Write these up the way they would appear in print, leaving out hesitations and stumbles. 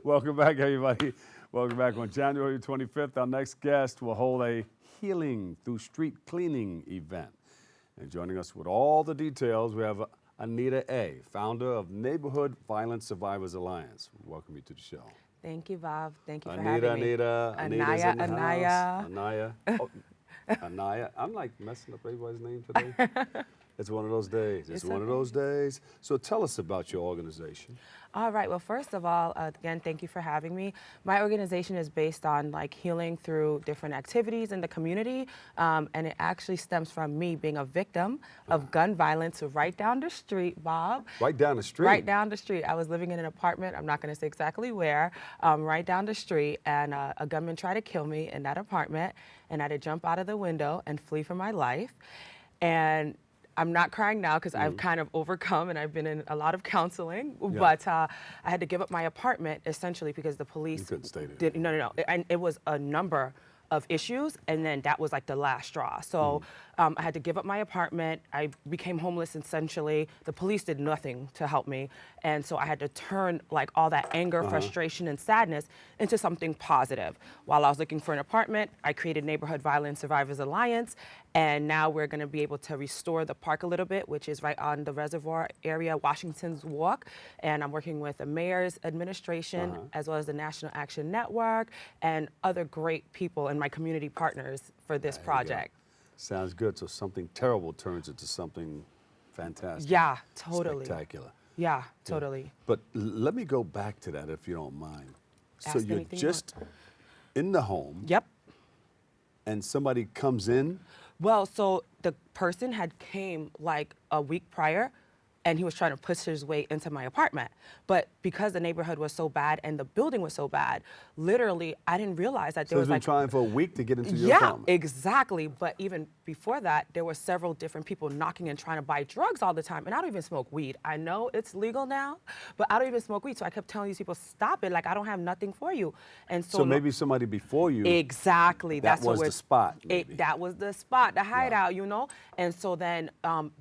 Welcome back, everybody. Welcome back. On January 25th, our next guest will hold a Healing Through Street Cleaning event. And joining us with all the details, we have Aniya A, founder of Neighborhood Violence Survivors Alliance. Welcome you to the show. Thank you, Bob. Thank you for having me. Aniya's in the Aniya. house. Aniya. Oh, Aniya. I'm like messing up everybody's name today. It's one of those days. It's one of those days. So tell us about your organization. All right. Well, first of all, again, thank you for having me. My organization is based on like healing through different activities in the community, and it actually stems from me being a victim of gun violence right down the street, Bob. Right down the street? Right down the street. I was living in an apartment. I'm not going to say exactly where. Right down the street, and a gunman tried to kill me in that apartment, and I had to jump out of the window and flee for my life. And I'm not crying now because I've kind of overcome and I've been in a lot of counseling, but I had to give up my apartment essentially because the police You couldn't stay there. No. And it was a number of issues, and then that was like the last straw. So I had to give up my apartment. I became homeless essentially. The police did nothing to help me. And so I had to turn like all that anger, frustration, and sadness into something positive. While I was looking for an apartment, I created Neighborhood Violence Survivors Alliance. And now we're gonna be able to restore the park a little bit, which is right on the reservoir area, Washington's Walk. And I'm working with the mayor's administration, as well as the National Action Network, and other great people and my community partners for this project. Sounds good. So something terrible turns into something fantastic. Yeah, totally. Spectacular. Yeah, totally. But let me go back to that if you don't mind. So Ask you're anything you just in the home. Yep. And somebody comes in. Well, so the person had came like a week prior, and he was trying to push his way into my apartment. But because the neighborhood was so bad and the building was so bad, literally, I didn't realize that there was He's been like trying for a week to get into your apartment. Yeah, exactly. But even before that, there were several different people knocking and trying to buy drugs all the time. And I don't even smoke weed. I know it's legal now, but I don't even smoke weed. So I kept telling these people, stop it. Like, I don't have nothing for you. And so maybe somebody before you. Exactly. That was the spot. That was the spot, the hideout, you know? And so then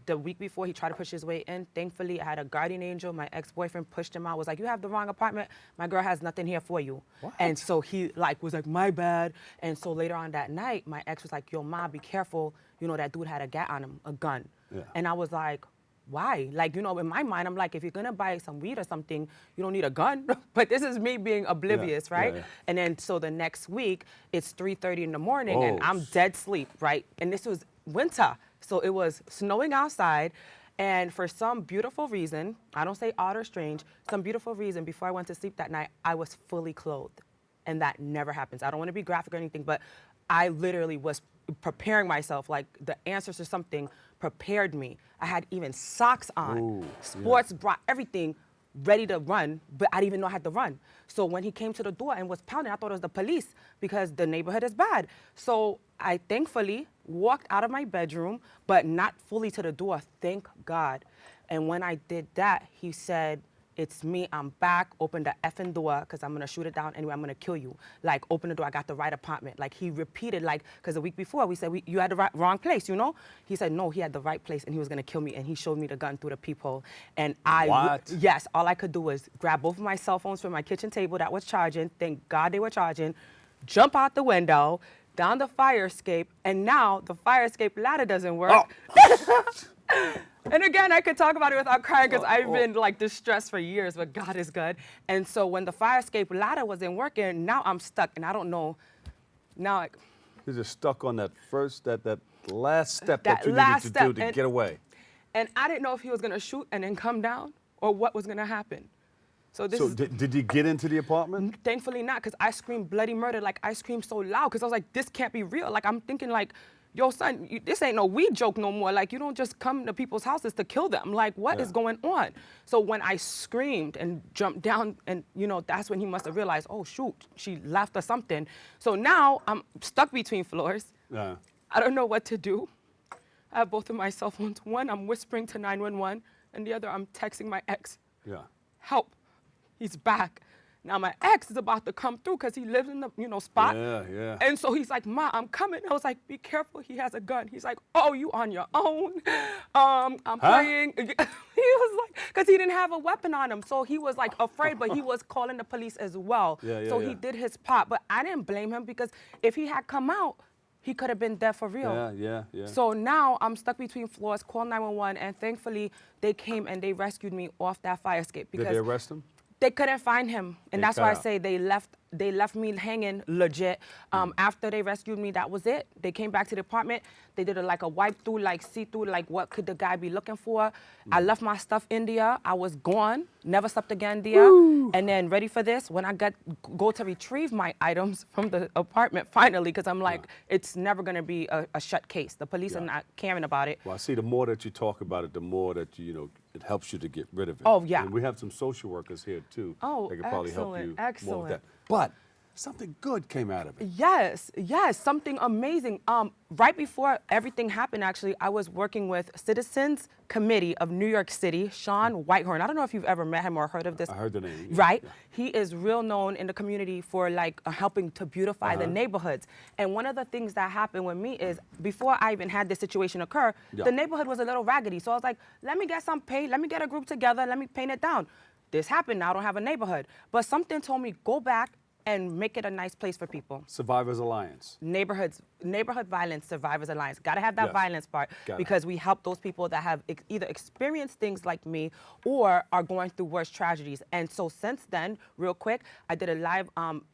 the week before, he tried to push his way in. Thankfully, I had a guardian angel. My ex-boyfriend pushed him out, was like, you have the wrong apartment. My girl has nothing here for you. What? And so he like was like, my bad. And so later on that night, my ex was like, yo, Ma, be careful. You know, that dude had a gat on him, a gun. Yeah. And I was like, why? Like, you know, in my mind, I'm like, if you're gonna buy some weed or something, you don't need a gun. But this is me being oblivious, right? Yeah. And then so the next week, it's 3:30 in the morning and I'm dead sleep, right? And this was winter. So it was snowing outside. And for some beautiful reason, I don't say odd or strange, some beautiful reason, before I went to sleep that night, I was fully clothed. And that never happens. I don't want to be graphic or anything, but I literally was preparing myself, like the answers to something prepared me. I had even socks on, sports bra, everything ready to run, but I didn't even know I had to run. So when he came to the door and was pounding, I thought it was the police because the neighborhood is bad. So I thankfully walked out of my bedroom, but not fully to the door, thank God. And when I did that, he said, it's me, I'm back, open the effing door, because I'm gonna shoot it down anyway, I'm gonna kill you. Like, open the door, I got the right apartment. Like, he repeated, like, because the week before, we said, you had the wrong place, you know? He said, no, he had the right place, and he was gonna kill me, and he showed me the gun through the peephole. And yes, all I could do was grab both of my cell phones from my kitchen table that was charging, thank God they were charging, jump out the window, down the fire escape, and now the fire escape ladder doesn't work. And again, I could talk about it without crying because I've been like distressed for years, but God is good. And so when the fire escape ladder wasn't working, now I'm stuck and I don't know. Now You're just stuck on that last step that you needed to do to get away. And I didn't know if he was gonna shoot and then come down or what was gonna happen. So did you get into the apartment? Thankfully not, because I screamed bloody murder. Like, I screamed so loud because I was like, this can't be real. Like, I'm thinking like, yo, son, this ain't no weed joke no more. Like, you don't just come to people's houses to kill them. Like, what is going on? So when I screamed and jumped down, and, you know, that's when he must have realized, oh, shoot, she left or something. So now I'm stuck between floors. I don't know what to do. I have both of my cell phones. One, I'm whispering to 911, and the other, I'm texting my ex. Help. He's back. Now my ex is about to come through because he lives in the, spot. Yeah, yeah. And so he's like, Ma, I'm coming. I was like, be careful, he has a gun. He's like, oh, you on your own? I'm praying. He was like, because he didn't have a weapon on him. So he was like afraid, but he was calling the police as well. So he did his part. But I didn't blame him because if he had come out, he could have been dead for real. Yeah. So now I'm stuck between floors, call 911, and thankfully they came and they rescued me off that fire escape. Because did they arrest him? They couldn't find him, and that's why I say they left me hanging legit. After they rescued me, that was it. They came back to the apartment. They did a wipe through, see through, what could the guy be looking for. I left my stuff in there. I was gone, never slept again there. Woo. And then ready for this, when I go to retrieve my items from the apartment finally, because I'm like, it's never gonna be a shut case. The police are not caring about it. Well, I see the more that you talk about it, the more that it helps you to get rid of it. Oh yeah. And we have some social workers here too. Oh, that could probably help you excellent. more with that. But something good came out of it. Yes, something amazing. Right before everything happened, actually, I was working with Citizens Committee of New York City, Sean Whitehorn. I don't know if you've ever met him or heard of this. I heard the name. Right? Yeah. He is real known in the community for helping to beautify the neighborhoods. And one of the things that happened with me is before I even had this situation occur, the neighborhood was a little raggedy. So I was like, let me get some paint, let me get a group together, let me paint it down. This happened, now I don't have a neighborhood. But something told me, go back and make it a nice place for people. Survivors Alliance. Neighborhood Violence Survivors Alliance. Got to have that violence part because we help those people that have either experienced things like me or are going through worse tragedies. And so since then, real quick, I did a live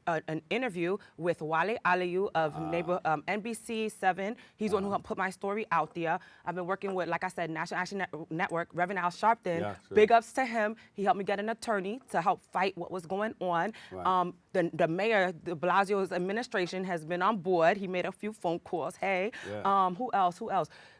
an interview with Wale Aliyu of NBC 7. He's the one who put my story out there. I've been working with, like I said, National Action Network, Reverend Al Sharpton. Yeah, sure. Big ups to him. He helped me get an attorney to help fight what was going on. Right. The mayor, de Blasio's administration has been on board. He made a few phone calls. Hey, who else?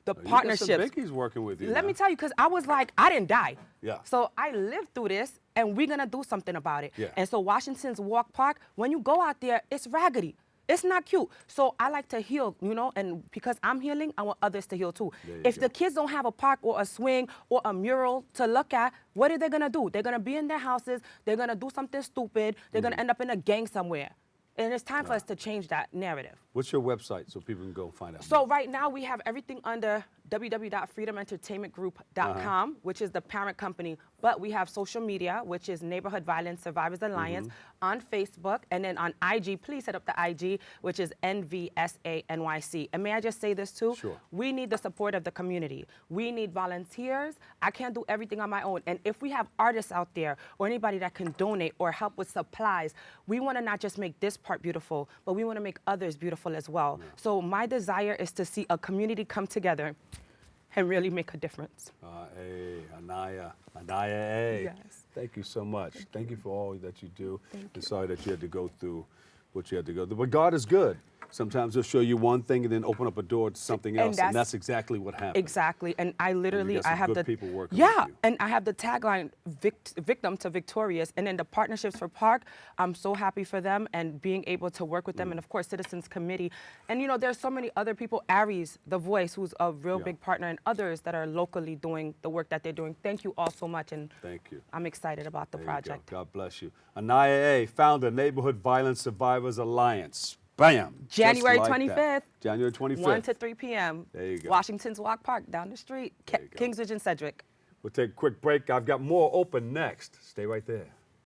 The partnerships. You got some biggies working with you. Let me tell you, because I was like, I didn't die. Yeah. So I lived through this, and we're gonna do something about it. Yeah. And so Washington's Walk Park, when you go out there, it's raggedy. It's not cute. So I like to heal, and because I'm healing, I want others to heal too. If the kids don't have a park or a swing or a mural to look at, what are they gonna do? They're gonna be in their houses, they're gonna do something stupid, they're gonna end up in a gang somewhere. And it's time for us to change that narrative. What's your website so people can go find out So more? right now we have everything under www.freedomentertainmentgroup.com, which is the parent company. But we have social media, which is Neighborhood Violence Survivors Alliance on Facebook. And then on IG, please hit up the IG, which is NVSA-NYC. And may I just say this too? Sure. We need the support of the community. We need volunteers. I can't do everything on my own. And if we have artists out there or anybody that can donate or help with supplies, we want to not just make this part beautiful, but we want to make others beautiful as well. Yeah. So my desire is to see a community come together and really make a difference. Aniya A. Yes. Thank you so much. Thank you for all that you do. I'm sorry that you had to go through what you had to go through. But God is good. Sometimes he'll show you one thing and then open up a door to something else, and that's exactly what happened. Exactly, and I literally, I have the people working with you. And I have the tagline, victim to victorious, and then the partnerships for Park. I'm so happy for them and being able to work with them, and of course, Citizens Committee, and there's so many other people. Aries, The Voice, who's a real big partner, and others that are locally doing the work that they're doing. Thank you all so much, and thank you. I'm excited about the project. God bless you. Aniya A, founder, Neighborhood Violence Survivors Alliance. Bam. January 25th. January 25th. 1 to 3 p.m. There you go. Washington's Walk Park, down the street, Kingsbridge and Sedgwick. We'll take a quick break. I've got more open next. Stay right there.